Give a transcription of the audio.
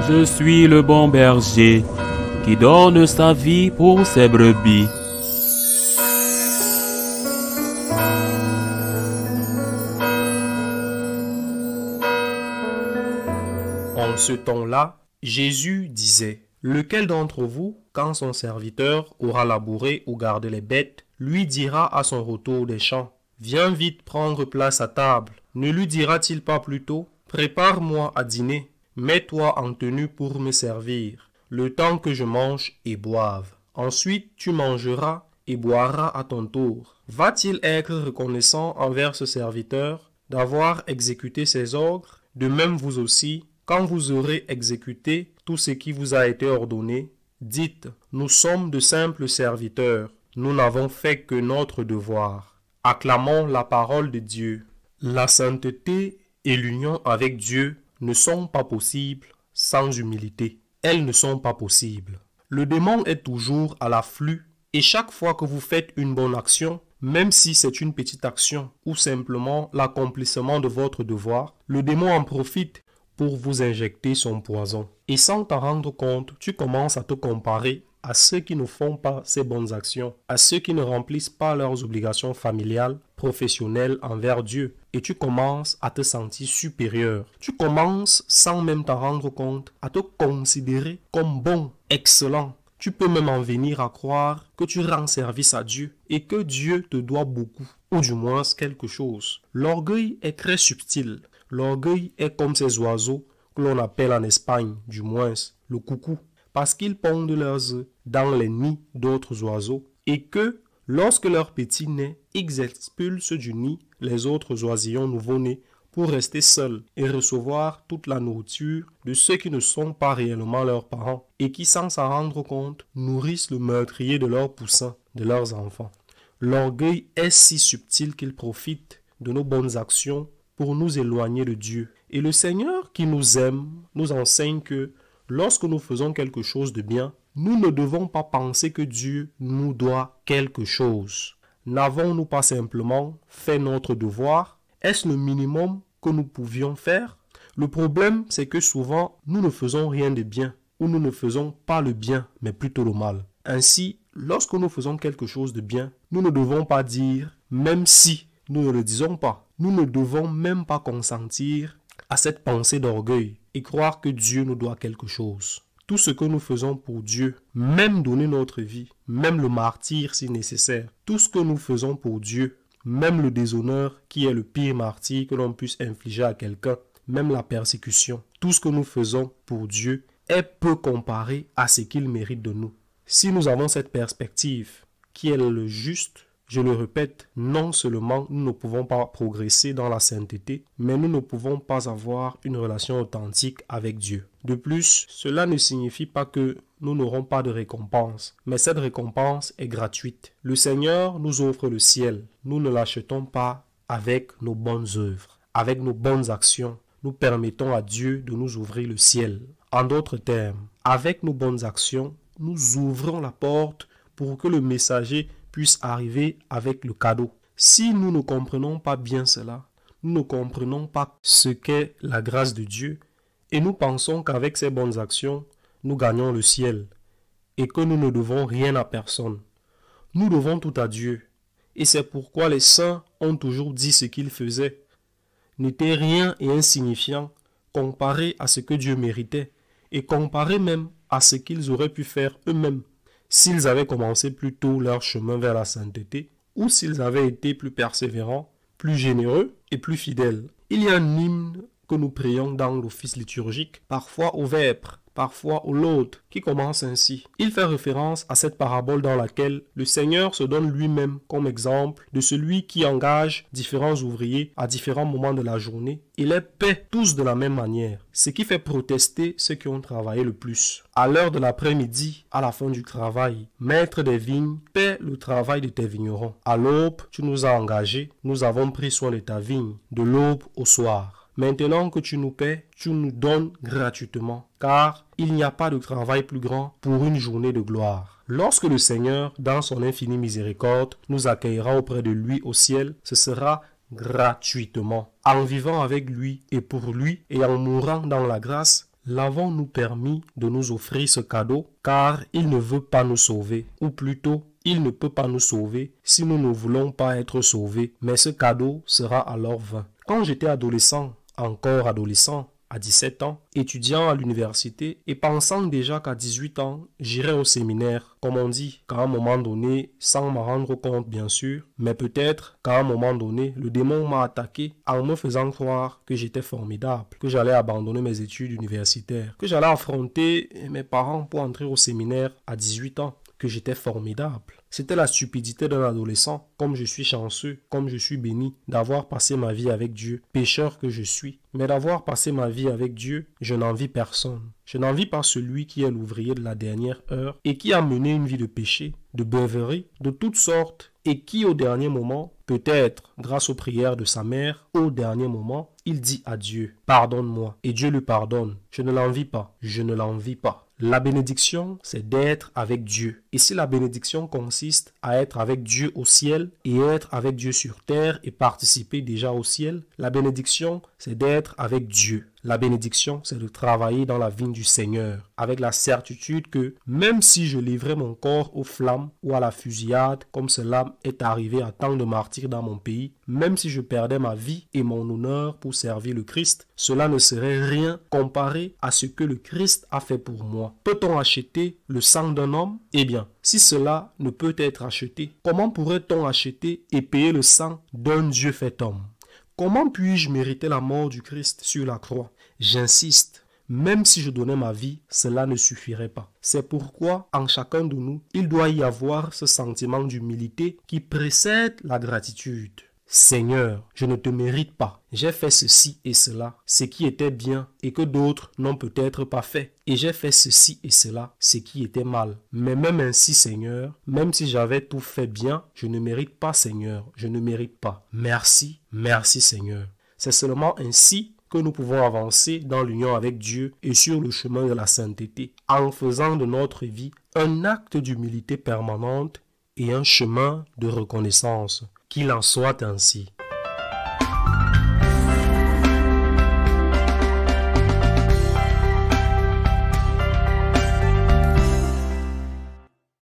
Je suis le bon berger qui donne sa vie pour ses brebis. En ce temps-là, Jésus disait, « Lequel d'entre vous, quand son serviteur aura labouré ou gardé les bêtes, lui dira à son retour des champs, « Viens vite prendre place à table ». Ne lui dira-t-il pas plutôt, « Prépare-moi à dîner, mets-toi en tenue pour me servir, le temps que je mange et boive. Ensuite tu mangeras et boiras à ton tour. » Va-t-il être reconnaissant envers ce serviteur d'avoir exécuté ses ordres? De même vous aussi, quand vous aurez exécuté tout ce qui vous a été ordonné, dites, nous sommes de simples serviteurs, nous n'avons fait que notre devoir. Acclamons la parole de Dieu. La sainteté et l'union avec Dieu ne sont pas possibles sans humilité. Elles ne sont pas possibles. Le démon est toujours à l'afflux et chaque fois que vous faites une bonne action, même si c'est une petite action ou simplement l'accomplissement de votre devoir, le démon en profite pour vous injecter son poison. Et sans t'en rendre compte, tu commences à te comparer à ceux qui ne font pas ces bonnes actions, à ceux qui ne remplissent pas leurs obligations familiales, professionnelles envers Dieu. Et tu commences à te sentir supérieur. Tu commences, sans même t'en rendre compte, à te considérer comme bon, excellent. Tu peux même en venir à croire que tu rends service à Dieu et que Dieu te doit beaucoup, ou du moins quelque chose. L'orgueil est très subtil. L'orgueil est comme ces oiseaux que l'on appelle en Espagne, du moins, le coucou, parce qu'ils pondent leurs œufs dans les nids d'autres oiseaux et que, lorsque leur petit naît, ils expulsent du nid les autres oisillons nouveau-nés pour rester seuls et recevoir toute la nourriture de ceux qui ne sont pas réellement leurs parents et qui, sans s'en rendre compte, nourrissent le meurtrier de leurs poussins, de leurs enfants. L'orgueil est si subtil qu'il profite de nos bonnes actions pour nous éloigner de Dieu. Et le Seigneur qui nous aime nous enseigne que lorsque nous faisons quelque chose de bien, nous ne devons pas penser que Dieu nous doit quelque chose. N'avons-nous pas simplement fait notre devoir? Est-ce le minimum que nous pouvions faire? Le problème, c'est que souvent, nous ne faisons rien de bien, ou nous ne faisons pas le bien, mais plutôt le mal. Ainsi, lorsque nous faisons quelque chose de bien, nous ne devons pas dire, même si nous ne le disons pas, nous ne devons même pas consentir à cette pensée d'orgueil et croire que Dieu nous doit quelque chose. Tout ce que nous faisons pour Dieu, même donner notre vie, même le martyre si nécessaire, tout ce que nous faisons pour Dieu, même le déshonneur qui est le pire martyre que l'on puisse infliger à quelqu'un, même la persécution, tout ce que nous faisons pour Dieu est peu comparé à ce qu'il mérite de nous. Si nous avons cette perspective qui est le juste, je le répète, non seulement nous ne pouvons pas progresser dans la sainteté, mais nous ne pouvons pas avoir une relation authentique avec Dieu. De plus, cela ne signifie pas que nous n'aurons pas de récompense, mais cette récompense est gratuite. Le Seigneur nous offre le ciel. Nous ne l'achetons pas avec nos bonnes œuvres, avec nos bonnes actions. Nous permettons à Dieu de nous ouvrir le ciel. En d'autres termes, avec nos bonnes actions, nous ouvrons la porte pour que le messager puisse arriver avec le cadeau. Si nous ne comprenons pas bien cela, nous ne comprenons pas ce qu'est la grâce de Dieu et nous pensons qu'avec ces bonnes actions, nous gagnons le ciel et que nous ne devons rien à personne. Nous devons tout à Dieu et c'est pourquoi les saints ont toujours dit ce qu'ils faisaient n'était rien et insignifiant comparé à ce que Dieu méritait et comparé même à ce qu'ils auraient pu faire eux-mêmes s'ils avaient commencé plus tôt leur chemin vers la sainteté, ou s'ils avaient été plus persévérants, plus généreux et plus fidèles. Il y a un hymne que nous prions dans l'office liturgique, parfois au vêpres, parfois au laude, qui commence ainsi. Il fait référence à cette parabole dans laquelle le Seigneur se donne lui-même comme exemple de celui qui engage différents ouvriers à différents moments de la journée et les paie tous de la même manière, ce qui fait protester ceux qui ont travaillé le plus. À l'heure de l'après-midi, à la fin du travail, maître des vignes, paie le travail de tes vignerons. À l'aube, tu nous as engagés, nous avons pris soin de ta vigne, de l'aube au soir. Maintenant que tu nous paies, tu nous donnes gratuitement, car il n'y a pas de travail plus grand pour une journée de gloire. Lorsque le Seigneur, dans son infinie miséricorde, nous accueillera auprès de lui au ciel, ce sera gratuitement. En vivant avec lui et pour lui et en mourant dans la grâce, l'avons-nous permis de nous offrir ce cadeau car il ne veut pas nous sauver, ou plutôt, il ne peut pas nous sauver si nous ne voulons pas être sauvés, mais ce cadeau sera alors vain. Quand j'étais adolescent, encore adolescent, à 17 ans, étudiant à l'université et pensant déjà qu'à 18 ans, j'irais au séminaire, comme on dit, qu'à un moment donné, sans m'en rendre compte bien sûr, mais peut-être qu'à un moment donné, le démon m'a attaqué en me faisant croire que j'étais formidable, que j'allais abandonner mes études universitaires, que j'allais affronter mes parents pour entrer au séminaire à 18 ans, que j'étais formidable. C'était la stupidité d'un adolescent, comme je suis chanceux, comme je suis béni, d'avoir passé ma vie avec Dieu, pécheur que je suis. Mais d'avoir passé ma vie avec Dieu, je n'envie personne. Je n'envie pas celui qui est l'ouvrier de la dernière heure et qui a mené une vie de péché, de beuverie, de toutes sortes, et qui au dernier moment, peut-être grâce aux prières de sa mère, au dernier moment, il dit à Dieu, pardonne-moi, et Dieu lui pardonne. Je ne l'envie pas, je ne l'envie pas. La bénédiction, c'est d'être avec Dieu. Et si la bénédiction consiste à être avec Dieu au ciel et être avec Dieu sur terre et participer déjà au ciel, la bénédiction, c'est d'être avec Dieu. La bénédiction, c'est de travailler dans la vigne du Seigneur, avec la certitude que même si je livrais mon corps aux flammes ou à la fusillade, comme cela est arrivé à tant de martyrs dans mon pays, même si je perdais ma vie et mon honneur pour servir le Christ, cela ne serait rien comparé à ce que le Christ a fait pour moi. Peut-on acheter le sang d'un homme? Eh bien, si cela ne peut être acheté, comment pourrait-on acheter et payer le sang d'un Dieu fait homme? Comment puis-je mériter la mort du Christ sur la croix? J'insiste, même si je donnais ma vie, cela ne suffirait pas. C'est pourquoi, en chacun de nous, il doit y avoir ce sentiment d'humilité qui précède la gratitude. Seigneur, je ne te mérite pas. J'ai fait ceci et cela, ce qui était bien et que d'autres n'ont peut-être pas fait. Et j'ai fait ceci et cela, ce qui était mal. Mais même ainsi, Seigneur, même si j'avais tout fait bien, je ne mérite pas, Seigneur. Je ne mérite pas. Merci, merci, Seigneur. C'est seulement ainsi que nous pouvons avancer dans l'union avec Dieu et sur le chemin de la sainteté, en faisant de notre vie un acte d'humilité permanente et un chemin de reconnaissance. Qu'il en soit ainsi.